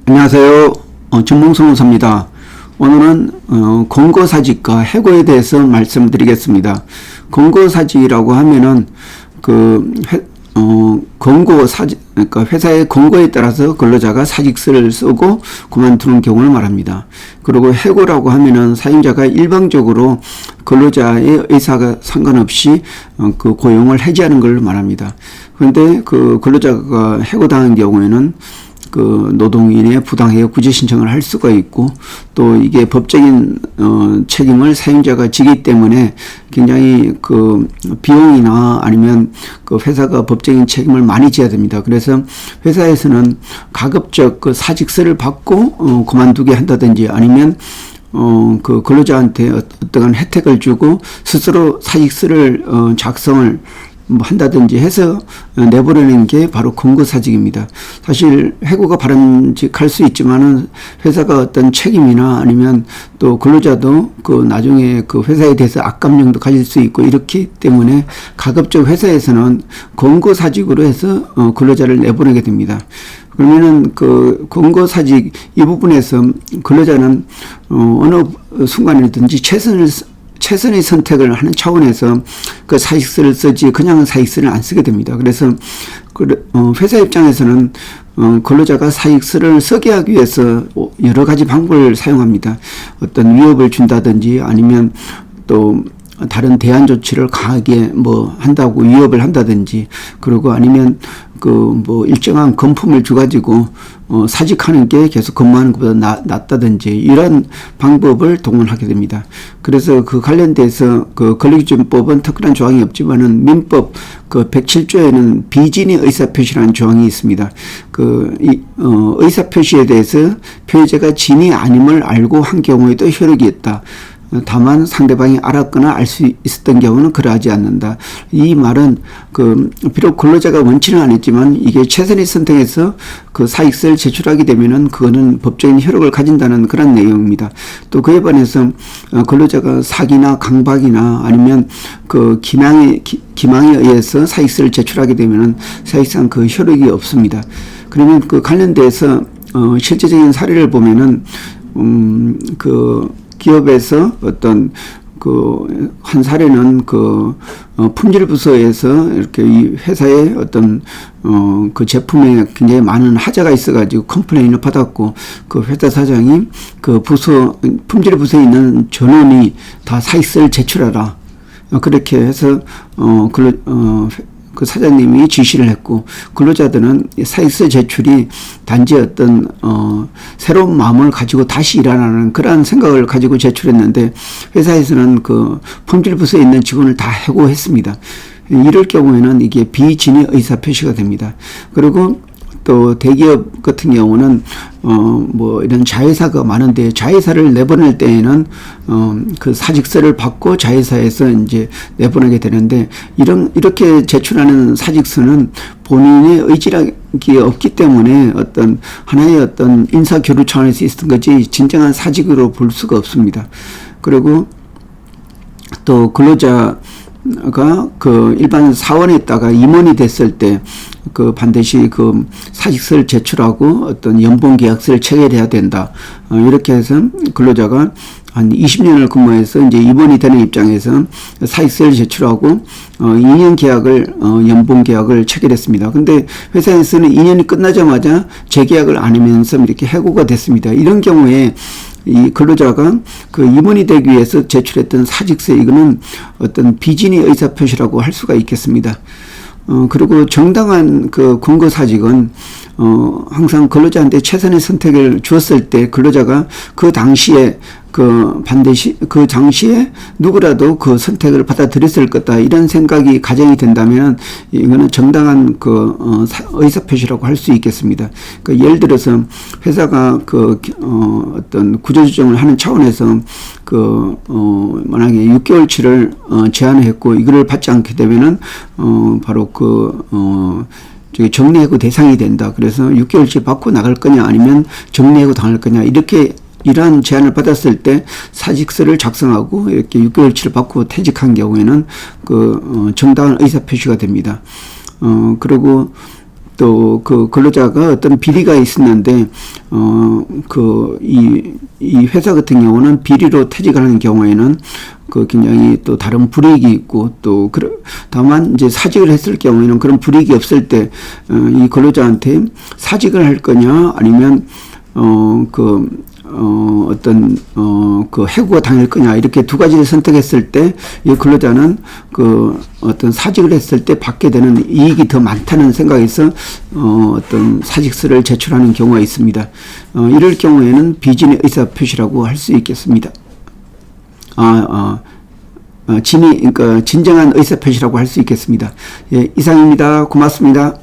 안녕하세요. 전몽성호사입니다. 오늘은 권고사직과 해고에 대해서 말씀드리겠습니다. 권고사직이라고 하면은 그러니까 회사의 권고에 따라서 근로자가 사직서를 쓰고 그만두는 경우를 말합니다. 그리고 해고라고 하면은 사용자가 일방적으로 근로자의 의사가 상관없이 그 고용을 해지하는 걸 말합니다. 그런데 그 근로자가 해고당한 경우에는 그 노동인의 부당해고 구제 신청을 할 수가 있고, 또 이게 법적인 책임을 사용자가 지기 때문에 굉장히 그 비용이나 아니면 그 회사가 법적인 책임을 많이 져야 됩니다. 그래서 회사에서는 가급적 그 사직서를 받고 그만두게 한다든지, 아니면 그 근로자한테 어떠한 혜택을 주고 스스로 사직서를 작성을 한다든지 해서 내보내는 게 바로 권고사직입니다. 사실 해고가 바람직할 수 있지만은 회사가 어떤 책임이나 아니면 또 근로자도 그 나중에 그 회사에 대해서 악감정도 가질 수 있고, 이렇기 때문에 가급적 회사에서는 권고사직으로 해서 근로자를 내보내게 됩니다. 그러면은 그 권고사직 이 부분에서 근로자는 어느 순간이든지 최선의 선택을 하는 차원에서 그 사직서를 쓰지 그냥 사직서를 안 쓰게 됩니다. 그래서 회사 입장에서는 근로자가 사직서를 쓰게 하기 위해서 여러 가지 방법을 사용합니다. 어떤 위협을 준다든지, 아니면 또 다른 대안 조치를 강하게 한다고 위협을 한다든지, 그리고 아니면 일정한 금품을 줘가지고 사직하는 게 계속 근무하는 것보다 낫다든지, 이런 방법을 동원하게 됩니다. 그래서 그 관련돼서 그 근로기준법은 특별한 조항이 없지만은 민법 그 107조에는 비진의 의사표시라는 조항이 있습니다. 의사표시에 대해서 피해자가 진이 아님을 알고 한 경우에도 효력이 있다. 다만 상대방이 알았거나 알 수 있었던 경우는 그러하지 않는다. 이 말은 비록 근로자가 원치는 않았지만 이게 최선의 선택에서 그 사직서를 제출하게 되면은 그거는 법적인 효력을 가진다는 그런 내용입니다. 또 그에 반해서 근로자가 사기나 강박이나 아니면 그 기망에 의해서 사직서를 제출하게 되면은 사실상 그 효력이 없습니다. 그러면 그 관련돼서 실제적인 사례를 보면은 기업에서 어떤 한 사례는 품질부서에서 이렇게 이 회사의 어떤 그 제품에 굉장히 많은 하자가 있어가지고 컴플레인을 받았고, 그 회사 사장이 그 품질부서에 있는 전원이 다 사직서를 제출하라, 그렇게 해서 그 사장님이 지시를 했고, 근로자들은 사직서 제출이 단지 어떤 새로운 마음을 가지고 다시 일하라는 그러한 생각을 가지고 제출했는데, 회사에서는 그 품질부서에 있는 직원을 다 해고했습니다. 이럴 경우에는 이게 비진의 의사표시가 됩니다. 그리고 또 대기업 같은 경우는 이런 자회사가 많은데, 자회사를 내보낼 때에는 그 사직서를 받고 자회사에서 이제 내보내게 되는데, 이렇게 제출하는 사직서는 본인의 의지력이 없기 때문에 어떤 하나의 어떤 인사 교류 차원에서 있었던 거지 진정한 사직으로 볼 수가 없습니다. 그리고 또 근로자가 일반 사원에다가 임원이 됐을 때 반드시 사직서를 제출하고 어떤 연봉 계약서를 체결해야 된다. 이렇게 해서 근로자가 한 20년을 근무해서 이제 임원이 되는 입장에서 사직서를 제출하고 2년 계약을 연봉 계약을 체결했습니다. 근데 회사에서는 2년이 끝나자마자 재계약을 안 하면서 이렇게 해고가 됐습니다. 이런 경우에 이 근로자가 임원이 되기 위해서 제출했던 사직서, 이거는 어떤 비진의 의사표시라고 할 수가 있겠습니다. 그리고 정당한 권고사직은 항상 근로자한테 최선의 선택을 주었을 때 근로자가 그 당시에 반드시 그 당시에 누구라도 그 선택을 받아들였을 거다, 이런 생각이 가정이 된다면 이거는 정당한 의사표시라고 할 수 있겠습니다. 예를 들어서 회사가 어떤 구조조정을 하는 차원에서 만약에 6개월치를 제한했고 이거를 받지 않게 되면은 바로 정리해고 대상이 된다. 그래서 6개월치 받고 나갈 거냐 아니면 정리해고 당할 거냐, 이러한 제안을 받았을 때 사직서를 작성하고 이렇게 6개월치를 받고 퇴직한 경우에는 정당한 의사표시가 됩니다. 그리고 또 그 근로자가 어떤 비리가 있었는데 이 회사 같은 경우는 비리로 퇴직을 하는 경우에는 그 굉장히 또 다른 불이익이 있고 또 다만 이제 사직을 했을 경우에는 그런 불이익이 없을 때 이 근로자한테 사직을 할 거냐 아니면 그 해고가 당할 거냐 이렇게 두 가지를 선택했을 때 이 근로자는 그 어떤 사직을 했을 때 받게 되는 이익이 더 많다는 생각에서 어떤 사직서를 제출하는 경우가 있습니다. 이럴 경우에는 비진의 의사표시라고 할 수 있겠습니다. 그러니까 진정한 의사표시라고 할 수 있겠습니다. 예, 이상입니다. 고맙습니다.